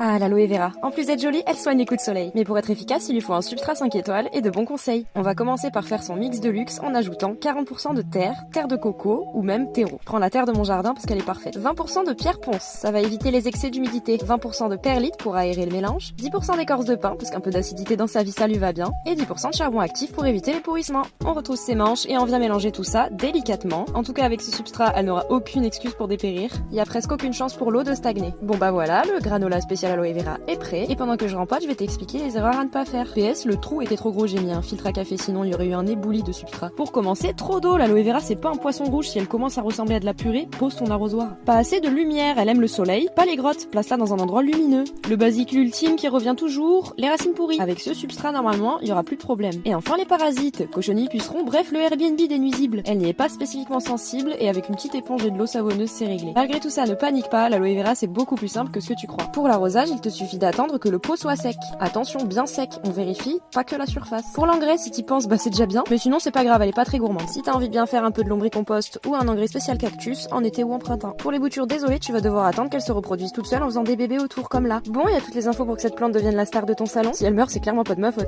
Ah, l'aloe vera. En plus d'être jolie, elle soigne les coups de soleil. Mais pour être efficace, il lui faut un substrat 5 étoiles et de bons conseils. On va commencer par faire son mix de luxe en ajoutant 40% de terre de coco ou même terreau. Prends la terre de mon jardin parce qu'elle est parfaite. 20% de pierre ponce, ça va éviter les excès d'humidité. 20% de perlite pour aérer le mélange. 10% d'écorce de pin parce qu'un peu d'acidité dans sa vie ça lui va bien. Et 10% de charbon actif pour éviter les pourrissements. On retrousse ses manches et on vient mélanger tout ça délicatement. En tout cas avec ce substrat, elle n'aura aucune excuse pour dépérir. Il y a presque aucune chance pour l'eau de stagner. Bon bah voilà, le granola spécial aloe vera est prêt. Et pendant que je rempote, je vais t'expliquer les erreurs à ne pas faire. PS, le trou était trop gros, j'ai mis un filtre à café, sinon il y aurait eu un ébouli de substrat. Pour commencer, trop d'eau, l'aloe vera c'est pas un poisson rouge, si elle commence à ressembler à de la purée, pose ton arrosoir. Pas assez de lumière, elle aime le soleil, pas les grottes, place-la dans un endroit lumineux. Le basique ultime qui revient toujours, les racines pourries. Avec ce substrat, normalement, il y aura plus de problème. Et enfin les parasites, cochenilles, pucerons, bref le Airbnb des nuisibles. Elle n'y est pas spécifiquement sensible et avec une petite éponge et de l'eau savonneuse, c'est réglé. Malgré tout ça, ne panique pas, l'aloe vera c'est beaucoup plus simple que ce que tu crois. Pour l'arrosage, il te suffit d'attendre que le pot soit sec. Attention, bien sec, on vérifie, pas que la surface. Pour l'engrais, si t'y penses, bah c'est déjà bien, mais sinon c'est pas grave, elle est pas très gourmande. Si t'as envie de bien faire un peu de lombricompost ou un engrais spécial cactus, en été ou en printemps. Pour les boutures, désolé, tu vas devoir attendre qu'elles se reproduisent toutes seules en faisant des bébés autour comme là. Bon, il y a toutes les infos pour que cette plante devienne la star de ton salon. Si elle meurt, c'est clairement pas de ma faute.